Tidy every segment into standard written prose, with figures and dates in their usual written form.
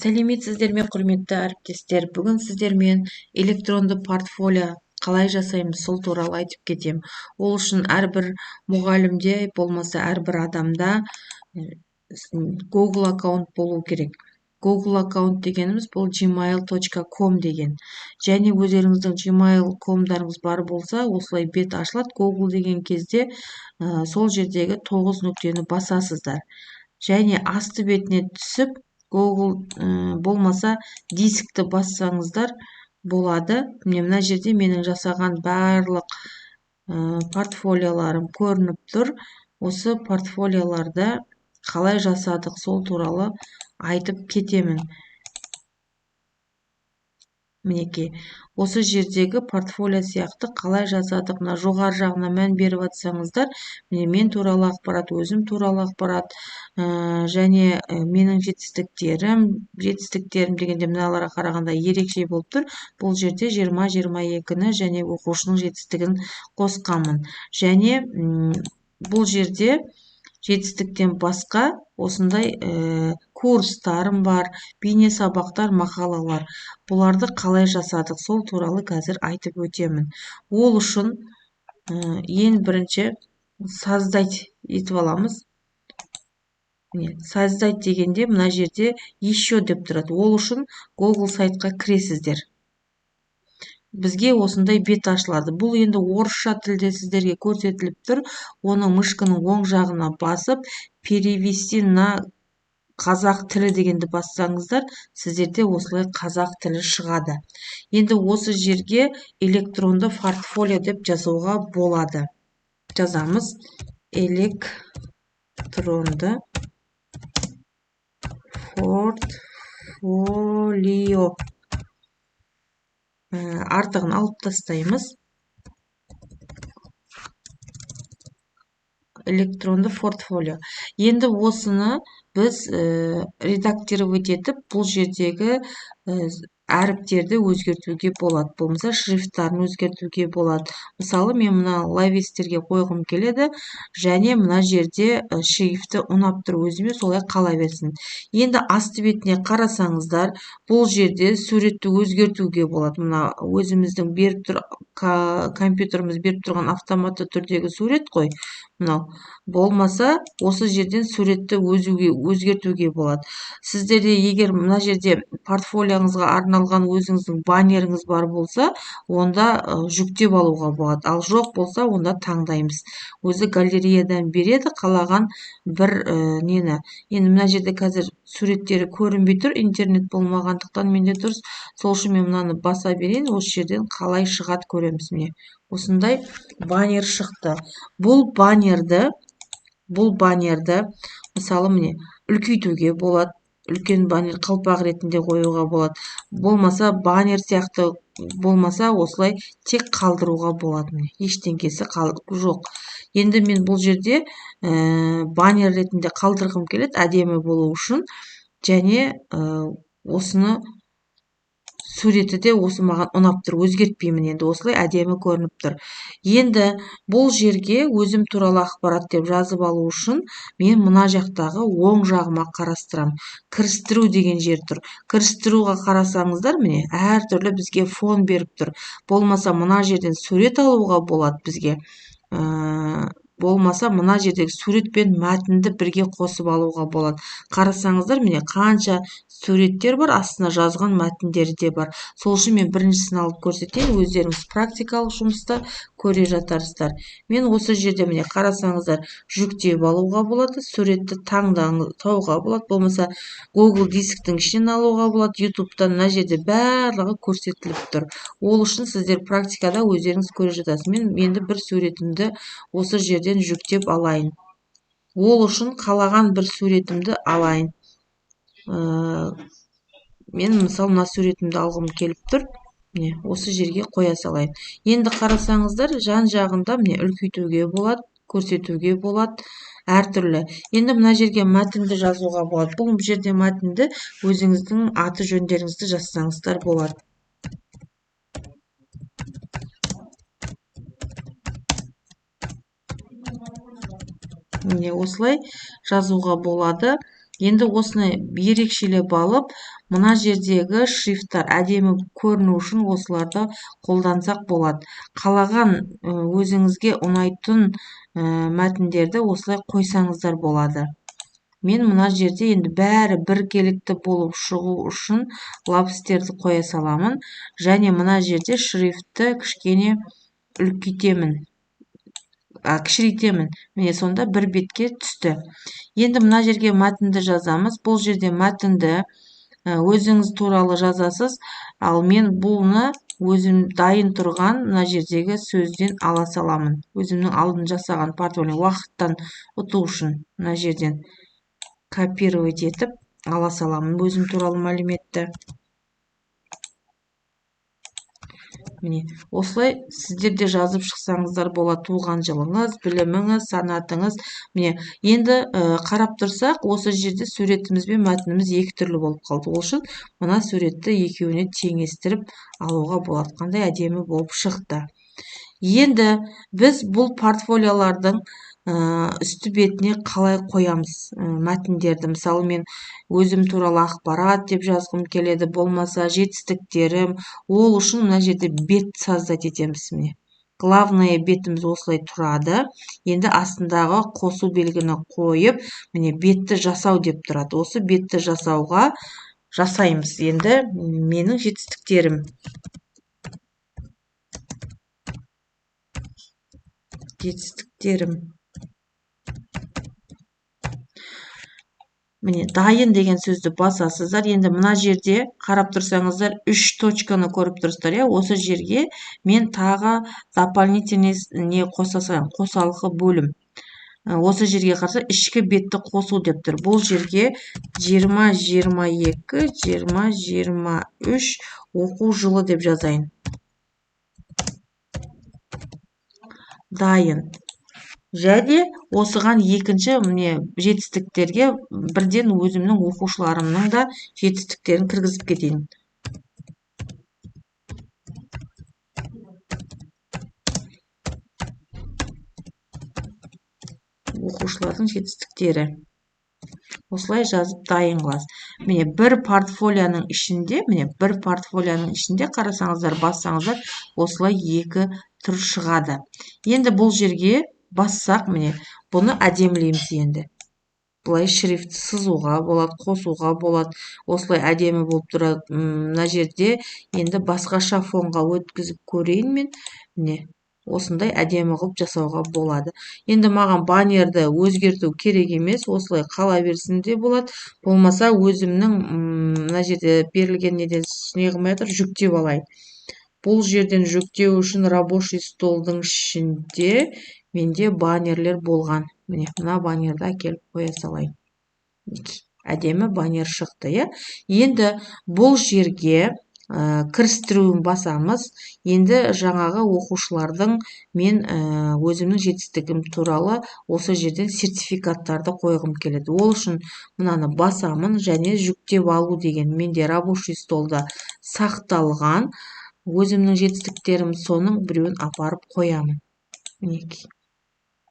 Сәлеметсіздер ме, құрметті әріптестер. Бүгін сіздермен электронды портфолио қалай жасаймыз, сол туралы айтып кетем. Ол үшін әрбір мұғалімде болмаса әрбір адамда Google аккаунт болу керек. Google аккаунт дегеніміз бұл gmail.com деген. Және өздеріңіздің gmail.com-дарыңыз бар болса, осылай бет ашылады. Google деген кезде сол жердегі 9 нүктені басасыздар. Және асты бетіне түсіп, Google болмаса дискті бассаңыздар болады. Мына жерде менің жасаған барлық портфолиоларым көрініп тұр. Осы портфолиоларда қалай жасадық, сол туралы айтып кетемін. Мінекей, осы жердегі портфолио сияқты қалай жасадық, мына жоғары жағына мән беріп атсаңыздар, мен туралы ақпарат, өзім туралы ақпарат, және менің жетістіктерім дегенде мыналарға қарағанда ерекше болып тұр. Бұл жерде 20-22-ні және оқушының жетістігін қосқанмын. Және бұл жерде жетістіктен басқа осындай курстарым бар, бейне сабақтар, мақалалар. Бұларды қалай жасадық, сол туралы қазір айтып өтемін. Ол үшін ең бірінші создать етіп аламыз. Создать дегенде мына жерде еще деп тұрады. Ол үшін Google сайтқа кіресіздер. Бізге осындай бет ашылады. Бұл енді орысша тілде сіздерге көрсетіліп тұр. Оны мышканың оң жағына басып, перевести на қазақ тілі дегенді бассаңыздар, сіздерде осылай қазақ тілі шығады. Енді осы жерге электронды портфолио деп жазуға болады. Жазамыз электронды портфолио. Артығын алып тастаймыз. Электронды портфолио. Енді осыны біз редактировать етіп, бұл жердегі әріптерді өзгертуге болады. Болмаса шрифттарын өзгертуге болады. Мысалы, мен мына лайвестерге қойғым келеді, және мына жерде шрифті ұнап тұр, өзіме солай қала берсін. Енді асты бетіне қарасаңыздар, бұл жерде суретті өзгертуге болады. Мына өзіміздің компьютеріміз беріп тұрған автоматты түрдегі сурет қой. Болмаса, осы жерден суретті өзгертуге болады. Сіздерде егер мына жерде портфолиоңызға арналған өзіңіздің баннеріңіз бар болса, онда жүктеп алуға болады. Ал жоқ болса, онда таңдаймыз. Өзі галереядан береді, қалаған бір нені. Енді мына жерде қазір суреттері көрінбей тұр, интернет болмағандықтан менде дұрыс. Сол үшін мен мынаны баса берейін, осы жерден қалай шығады көреміз. Міне, осындай баннер шықты. Бұл баннерді, мысалы, міне, үлкейтуге болады. Үлкен баннер қалпақ ретінде қоюға болады. Болмаса, баннер сияқты болмаса, осылай тек қалдыруға болады. Ештеңкесі жоқ. Енді мен бұл жерде баннер ретінде қалдырғым келеді, әдемі болу үшін. Және осыны суреті де осы маған ұнап тұр, өзгертпеймін, енді осылай әдемі көрініп тұр. Енді бұл жерге өзім туралы ақпарат деп жазып алу үшін мен мына жақтағы оң жағыма қарастырам. Кірістіру деген жер тұр. Кірістіруға қарасаңыздар, міне, әртүрлі бізге фон беріп тұр. Болмаса, мына жерден сурет алуға болады бізге. Болмаса, мына жердегі сурет пен мәтінді бірге қосып алуға болады. Қарасаңыздар, міне, қанша суреттер бар, астына жазған мәтіндері де бар. Сол үшін мен біріншісін алып көрсетейін, өздеріңіз практикалық жұмыста көре жатарсыздар. Мен осы жерде, міне, қарасаңыздар, жүктеп алуға болады, суретті таңдауға болады, болмаса Google дисктің ішінен алуға болады, YouTube-тан мына жерде барлығы көрсетіліп тұр. Ол үшін сіздер практикада өздеріңіз көре жатасыз. Мен енді бір суретімді осы жерден жүктеп алайын. Ол үшін қалаған бір суретімді алайын. Мен, мысалы, мына суретімді алғым келіп тұр. Міне, осы жерге қоя салайын. Енді қарасаңыздар, жан жағында міне үлкейтуге болады, көрсетуге болады, әртүрлі. Енді мына жерге мәтінді жазуға болады. Бұл жерде мәтінді өзіңіздің аты жөндеріңізді жазсаңыздар болады. Міне, осылай жазуға болады. Енді осыны ерекшелеп алып, мына жердегі шрифттар әдемі көріну үшін осыларды қолдансақ болады. Қалаған өзіңізге ұнайтын мәтіндерді осылай қойсаңыздар болады. Мен мына жерде енді бәрі біркелікті болып шығу үшін лапстерді қоя саламын. Және мына жерде шрифтті кішкене үлкейтемін. Кішірейтемін. Міне сонда бір бетке түсті. Енді мына жерге мәтінді жазамыз. Бұл жерде мәтінді өзіңіз туралы жазасыз. Ал мен бұны өзім дайын тұрған мына жердегі сөзден ала саламын. Өзімнің алдын жасаған портфолио уақыттан ұту үшін мына жерден копировать етіп ала саламын өзім туралы мәліметті. Міне, осылай сіздер де жазып шықсаңыздар болады. Туған жылыңыз, біліміңіз, санатыңыз. Міне, енді қарап тұрсақ, осы жерде суретіміз бен мәтініміз екі түрлі болып қалды. Ол үшін мына суретті екеуіне теңестіріп алуға болады. Қандай әдемі болып шықты. Енді біз бұл портфолиолардың үсті бетіне қалай қоямыз мәтіндерді. Мысалы, мен өзім туралы ақпарат деп жазғым келеді, болмаса жетістіктерім. Ол үшін мына жерде бет создать етеміз. Міне, главное бетіміз осылай тұрады. Енді астындағы қосу белгіні қойып, міне бетті жасау деп тұрады. Осы бетті жасауға жасаймыз. Енді менің жетістіктерім. Міне, дайын деген сөзді басасыздар. Енді мына жерде қарап тұрсаңыздар, 3 точканы көріп тұрсыздар. Осы жерге мен тағы дополнительный не қосасам, қосалқы бөлім. Осы жерге қарса ішкі бетті қосу деп тұр. Бұл жерге 2022, 2023 оқу жылы деп жазайын. Дайын. Және осыған екінші міне жетістіктерге бірден өзімнің оқушыларымның да жетістіктерін кіргізіп кетейін. Оқушылардың жетістіктері. Осылай жазып дайын қыласыз. Міне бір портфолияның ішінде, қарасаңыздар, бассаңыздар, осылай екі түр шығады. Енді бұл жерге бассақ, міне, бұны әдемілейміз енді. Бұлай шрифт сызуға болады, қосуға болады. Осылай әдемі болып тұрады. Мына жерде енді басқаша фонға өткізіп көрейін мен. Міне, осындай әдемі қылып жасауға болады. Енді маған баннерді өзгерту керек емес, осылай қала берсін де болады. Болмаса өзімнің мына жерде берілген неден неғылмай отыр, жүктеп алайын. Бұл жерден жүктеу үшін рабочий столдың ішінде менде баннерлер болған. Міне, мына баннерді әкеліп қоя салайын. Әдемі баннер шықты. Енді бұл жерге кірістіруін басамыз. Енді жаңағы оқушылардың мен өзімнің жетістігім туралы осы жерден сертификаттарды қойғым келеді. Ол үшін мынаны басамын және жүктеп алу деген менде рабочий столда сақталған. Өзімнің жетістіктерім соның біреуін апарып қоямын.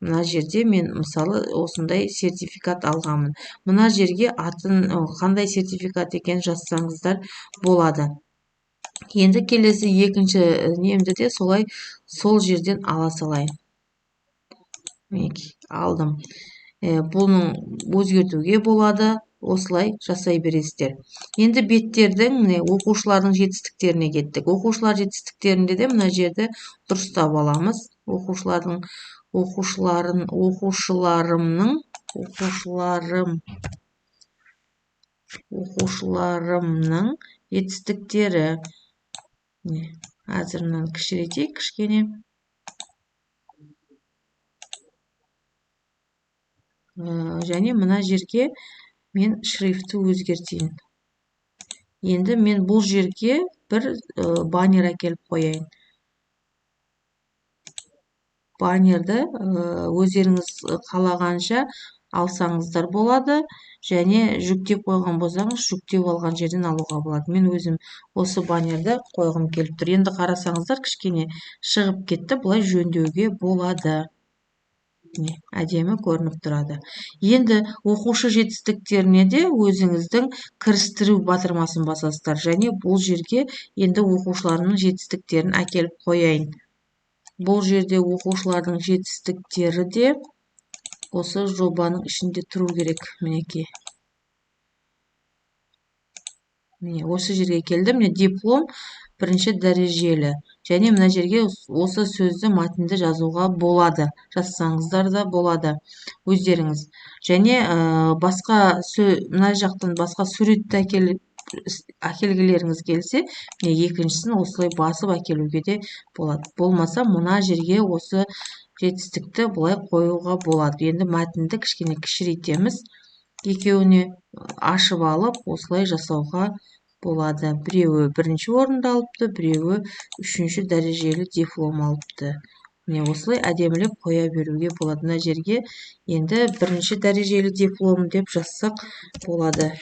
Мына жерде мен мысалы осындай сертификат алғамын. Мына жерге атын қандай сертификат екен жазсаңыздар болады. Енді келесі екінші немді де солай сол жерден ала салайын. Алдым. Бұның өзгертуге болады. Осылай жасай бересіздер. Енді беттердің оқушылардың жетістіктеріне кеттік. Оқушылар жетістіктерінде де мына жерді дұрыстап аламыз. Оқушыларымның жетістіктері. Әзір мынаны кішірейтейік кішкене. Және мына жерге мен шрифті өзгертейін. Енді мен бұл жерге бір баннер әкеліп қояйын. Баннерді өздеріңіз қалағанша алсаңыздар болады. Және жүктеп қойған болсаңыз, жүктеп алған жерден алуға болады. Мен өзім осы баннерді қойғым келіп тұр. Енді қарасаңыздар, кішкене шығып кетті. Бұлай жөндеуге болады. Міне, әдемі көрініп тұрады. Енді оқушы жетістіктеріне де өзіңіздің кірістіру батырмасын басасыздар. Және бұл жерге енді оқушыларымның жетістіктерін әкеліп қояйын. Бұл жерде оқушылардың жетістіктері де осы жобаның ішінде тұру керек. Мінекей. Міне, осы жерге келдім. Міне, диплом бірінші дәрежелі. Және мына жерге осы сөзді мәтінді жазуға болады. Жазсаңыздар да болады өздеріңіз. Және басқа мына жақтан басқа суретті әкелгілеріңіз келсе, екіншісін осылай басып әкелуге де болады. Болмаса мына жерге осы жетістікті бұлай қоюға болады. Енді мәтінді кішкене кішірейтеміз. Екеуіне ашып алып, осылай жасауға болады. Біреуі бірінші орынды алыпты, біреуі үшінші дәрежелі диплом алыпты. Міне осылай әдемілеп қоя беруге болады. Мына жерге енді бірінші дәрежелі диплом деп жазсақ болады.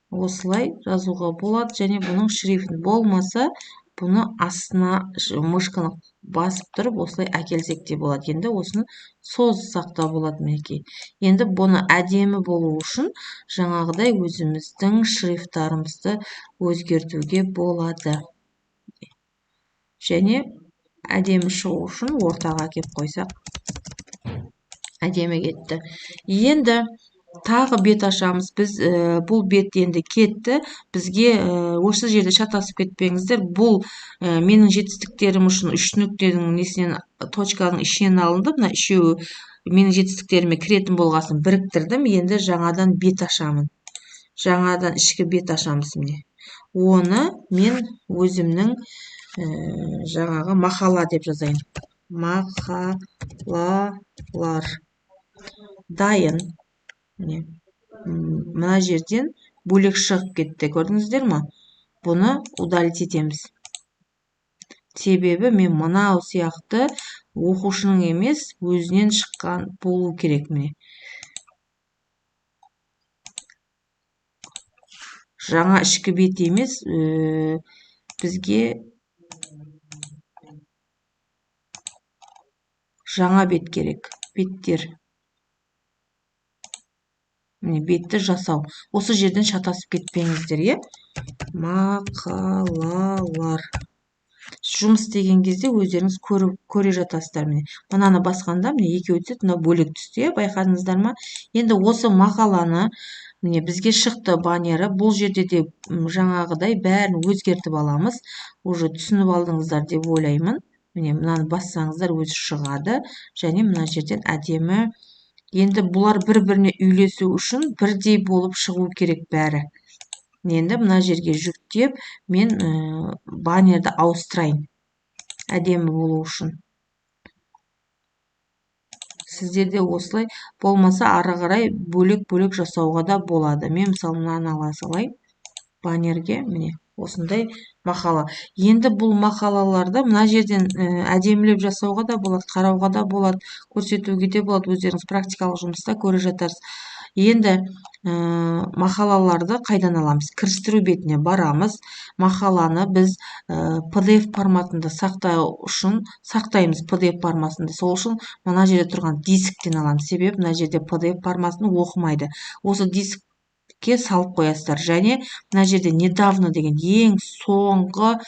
Осылай жазуға болады. Және бұның шрифтін болмаса, бұны астына мышканы басып тұрып, осылай әкелсек те болады. Енді осыны созсақ та болады. Мінекей. Енді бұны әдемі болу үшін жаңағыдай өзіміздің шрифттарымызды өзгертуге болады. Және әдемі шығу үшін ортаға әкеп қойсақ, әдемі кетті. Енді тағы бет ашамыз. Біз бұл бет енді кетті. Бізге осы жерде шатасып кетпеңіздер. Бұл менің жетістіктерім үшін үш нүктенің несінен точканың ішінен алынды. Мына үшеуі менің жетістіктеріме кіретін болғасын біріктірдім. Енді жаңадан бет ашамын. Жаңадан ішкі бет ашамыз. Міне. Оны мен өзімнің жаңағы мақала деп жазайын. Мақалалар. Дайын. Мына жерден бөлек шығып кетті. Көрдіңіздер ме? Бұны удалить етеміз. Себебі мен мынау сияқты оқушының емес, өзінен шыққан болу керек. Міне. Жаңа ішкі бет емес, бізге жаңа бет керек. Беттер. Міне, бетті жасау. Осы жерден шатасып кетпеңіздер, е? Мақалалар. Жұмыс деген кезде өздеріңіз көре жатасыздар. Міне, мынаны басқанда, міне, екеуі түседі, мына бөлек түсті, байқадыңыздар ма? Енді осы мақаланы, міне, бізге шықты баннері. Бұл жерде де жаңағыдай бәрін өзгертіп аламыз. Уже түсініп алдыңыздар деп ойлаймын. Міне, мынаны бассаңыздар өзі шығады. Және мына жерден әдемі. Енді бұлар бір-біріне үйлесу үшін бірдей болып шығу керек бәрі. Енді мына жерге жүктеп, мен баннерді ауыстырайын. Әдемі болу үшін. Сіздерде осылай болмаса ары қарай бөлек-бөлек жасауға да болады. Мен мысалы мынаны ала салайын. Баннерге, міне, осындай мақала. Енді бұл мақалаларды мына жерден әдемілеп жасауға да болады, қарауға да болады, көрсетуге де болады. Өздеріңіз практикалық жұмыста көре жатарсыз. Енді мақалаларды қайдан аламыз? Кірістіру бетіне барамыз. Мақаланы біз PDF форматында сақтау үшін сақтаймыз PDF формасында. Сол үшін мына жерде тұрған дисктен аламыз. Себебі мына жерде PDF формасын оқымайды. Осы дискке салып қоясыздар. Және мына жерде недавно деген ең соңғы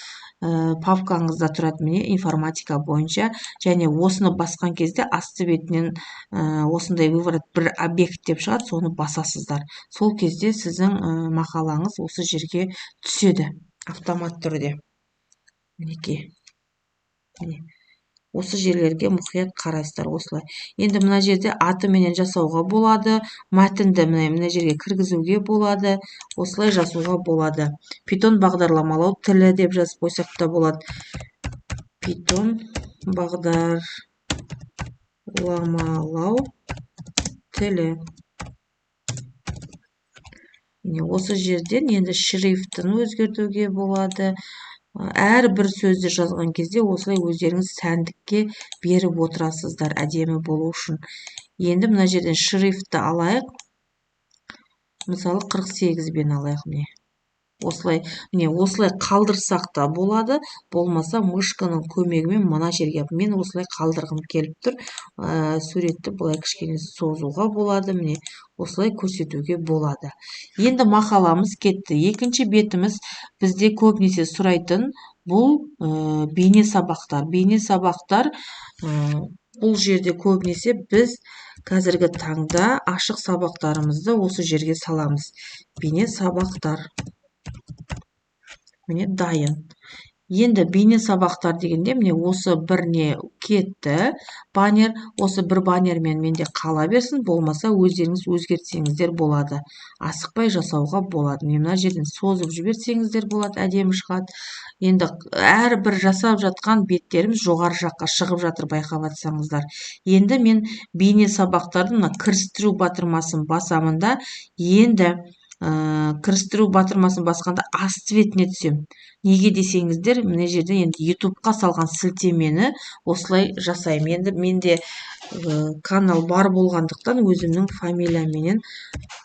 папкаңызда тұрады, міне, информатика бойынша. Және осыны басқан кезде асты бетінен осындай выбрать бір объект деп шығады, соны басасыздар. Сол кезде сіздің мақалаңыз осы жерге түседі автомат түрде. Мінекей. Осы жерлерге мұқият қарайсыздар осылай. Енді мына жерде атыменен жасауға болады, мәтінді мына жерге кіргізуге болады, осылай жазуға болады. Python бағдарламалау тілі деп жазып қойсақ та болады. Python бағдарламалау тілі. Осы жерден енді шрифтін өзгертуге болады. Әрбір сөзді жазған кезде осылай өздеріңіз сәндікке беріп отырасыздар, әдемі болу үшін. Енді мына жерден шрифтті алайық. Мысалы 48 бен алайық. осылай міне осылай қалдырсақ та болады, болмаса мышканың көмегімен мына жерге мен осылай қалдырғым келіп тұр. Суретті былай кішкене созуға болады, міне осылай көрсетуге болады. Енді мақаламыз кетті. Екінші бетіміз бізде көбінесе сұрайтын бұл бейне сабақтар. Бейне сабақтар бұл жерде көбінесе біз қазіргі таңда ашық сабақтарымызды осы жерге саламыз. Бейне сабақтар. Міне дайын. Енді бейне сабақтар дегенде міне осы біріне кетті баннер. Осы бір баннермен менде қала берсін, болмаса өздеріңіз өзгертсеңіздер болады. Асықпай жасауға болады. Мына жерден созып жіберсеңіздер болады, әдемі шығады. Енді әрбір жасап жатқан беттеріміз жоғары жаққа шығып жатыр, байқап жатсаңыздар. Енді мен бейне сабақтардың кірістіру батырмасын басамын да, енді кірістіру батырмасын басқанда асты бетіне түсем. Неге десеңіздер, мына жерде енді ютубқа салған сілтемені осылай жасаймын. Енді менде канал бар болғандықтан өзімнің фамилияменен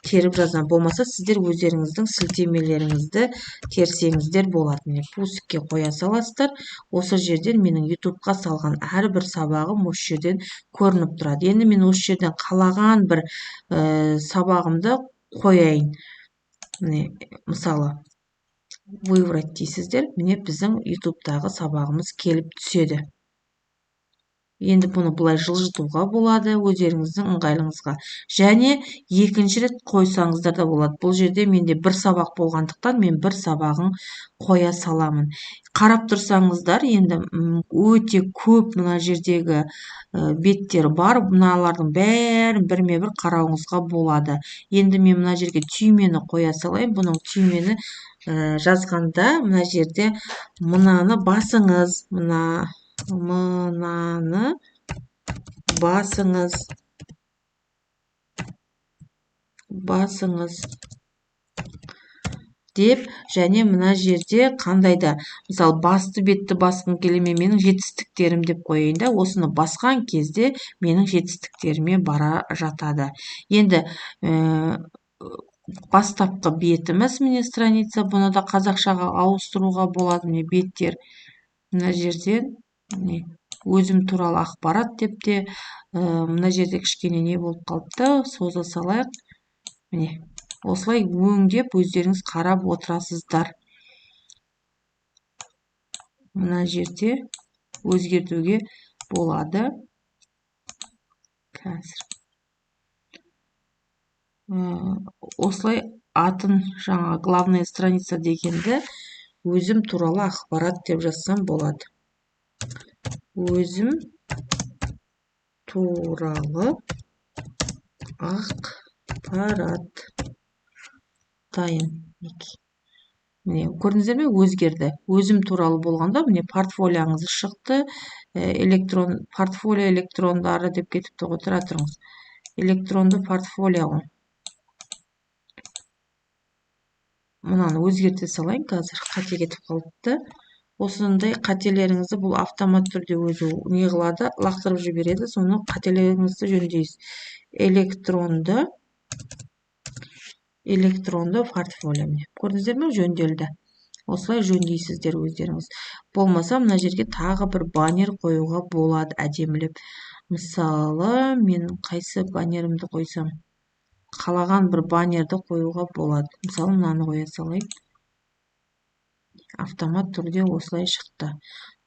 теріп жазам. Болмаса сіздер өздеріңіздің сілтемелеріңізді терсеңіздер болады. Міне пусикке қоя саласыздар. Осы жерден менің ютубқа салған әрбір сабағым осы жерден көрініп тұрады. Енді мен осы жерден қалаған бір сабағымды қояйын. Міне мысалы выбрать дейсіздер. Міне біздің ютубтағы сабағымыз келіп түседі. Енді бұны бұлай жылжытуға болады өздеріңіздің ыңғайлыңызға. Және екінші рет қойсаңыздар да болады. Бұл жерде менде бір сабақ болғандықтан мен бір сабағын қоя саламын. Қарап тұрсаңыздар, енді өте көп мына жердегі беттер бар. Мыналардың бәрін бірме бір қарауыңызға болады. Енді мен мына жерге түймені қоя салайын. Бұның түймені жазғанда мына жерде мынаны басыңыз, мынаны басыңыз деп, және мына жерде қандайда, мысалы басты бетті басқым келеме, менің жетістіктерім деп қойайын да, осыны басқан кезде менің жетістіктеріме бара жатады. Енді бастапқы бетіміз, міне страница, бұны да қазақшаға ауыстыруға болады. Міне беттер, мына жерден өзім туралы ақпарат деп те, мына жерде кішкене не болып қалыпты, соза салайық. Міне осылай өңдеп өздеріңіз қарап отырасыздар. Мына жерде өзгертуге болады. Қазір осылай атын жаңа главная страница дегенді өзім туралы ақпарат деп жазсам болады. Өзім туралы ақпарат. Дайын. Міне көрдіңіздер ме, өзгерді. Өзім туралы болғанда міне портфолияңыз шықты. Портфолио электрондары деп кетіпті ғой, тұра тұрыңыз. Электронды портфолио. Мынаны өзгерте салайын, қазір қате кетіп қалыпты. Осындай қателеріңізді бұл автомат түрде өзі не қылады, лақтырып жібереді, соны қателеріңізді жөндейсіз. Электронды портфолио. Көрдіңіздер ме, жөнделді. Осылай жөндейсіздер өздеріңіз. Болмаса мына жерге тағы бір баннер қоюға болады әдемілеп. Мысалы, мен қайсы баннерімді қойсам? Қалаған бір баннерді қоюға болады. Мысалы, мынаны қоя салайын. Автомат түрде осылай шықты.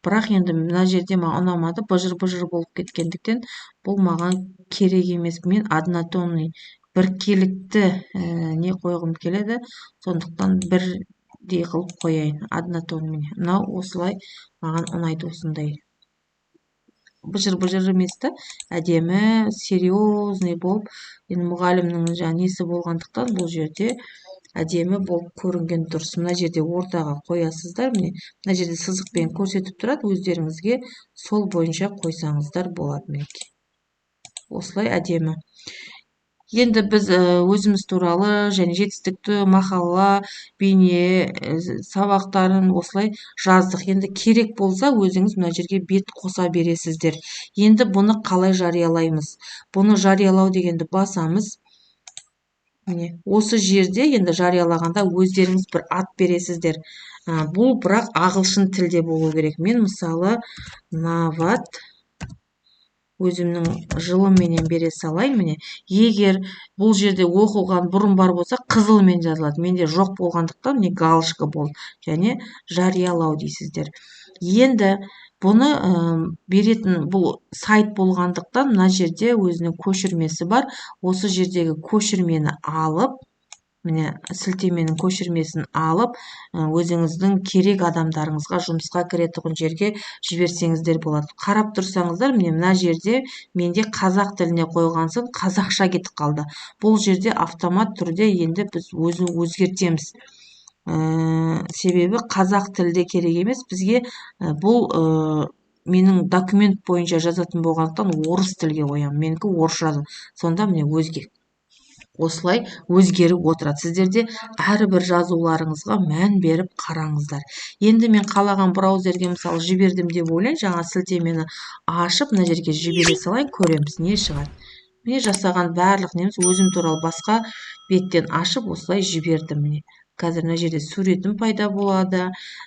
Бірақ енді мына жерде маған ұнамады, быжыр-быжыр болып кеткендіктен бұл маған керек емес. Мен однотонный, біркелікті не қойғым келеді, сондықтан бірдей қылып қояйын, однотонный. Мынау осылай маған ұнайды, осындай. Быжыр-быжыр еместі, әдемі, серьезный болып, енді мұғалімнің несі болғандықтан бұл жерде әдемі болып көрінген дұрыс. Мына жерде ортаға қоясыздар. Міне мына жерде сызықпен көрсетіп тұрады, өздеріңізге сол бойынша қойсаңыздар болады. Мінекей осылай әдемі. Енді біз өзіміз туралы және жетістікті мақала, бейне сабақтарын осылай жаздық. Енді керек болса өзіңіз мына жерге бет қоса бересіздер. Енді бұны қалай жариялаймыз? Бұны жариялау дегенді басамыз. міне осы жерде енді жариялағанда өздеріңіз бір ат бересіздер. Бұл бірақ ағылшын тілде болу керек. Мен мысалы Нават өзімнің жылыменен бере салайын. Міне егер бұл жерде оқылған бұрын бар болса қызылмен жазылады. Менде жоқ болғандықтан міне галочка болды. Және жариялау дейсіздер. Енді бұны беретін бұл сайт болғандықтан мына жерде өзінің көшірмесі бар. Осы жердегі көшірмені алып, міне сілтеменің көшірмесін алып, өзіңіздің керек адамдарыңызға жұмысқа кіретұғын жерге жіберсеңіздер болады. Қарап тұрсаңыздар, мына жерде менде қазақ тіліне қойғансын қазақша кетіп қалды. Бұл жерде автомат түрде енді біз өзгертеміз. Себебі қазақ тілде керек емес, бізге бұл менің документ бойынша жазатын болғандықтан орыс тілге қоямын. Менікі орысша жазылған. Сонда міне өзге. Осылай өзгеріп отырады. Сіздерде әрбір жазуларыңызға мән беріп қараңыздар. Енді мен қалаған браузерге мысалы жібердім деп ойлайын. Жаңа сілтемені ашып, мына жерге жібере салайын, көреміз не шығады. Міне жасаған барлық неміз өзім туралы басқа беттен ашып осылай жібердім. Міне қазір мына жерде суретім пайда болады,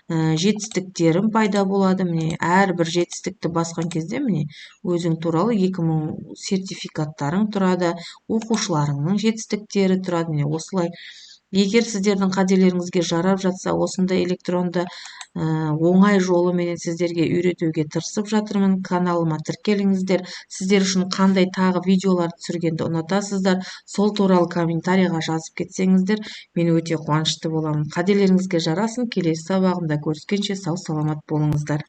жетістіктерім пайда болады. Міне әрбір жетістікті басқан кезде міне өзің туралы 2000 сертификаттарың тұрады, оқушыларыңның жетістіктері тұрады. Міне осылай. Егер сіздердің қателеріңізге жарап жатса, осындай электронды оңай жолыменен сіздерге үйретуге тырысып жатырмын. Каналыма тіркеліңіздер. Сіздер үшін қандай тағы видеолар түсіргенді ұнатасыздар, сол туралы комментарийға жазып кетсеңіздер, мен өте қуанышты боламын. Қателеріңізге жарасын. Келесі сабағымда көріскенше сау саламат болыңыздар.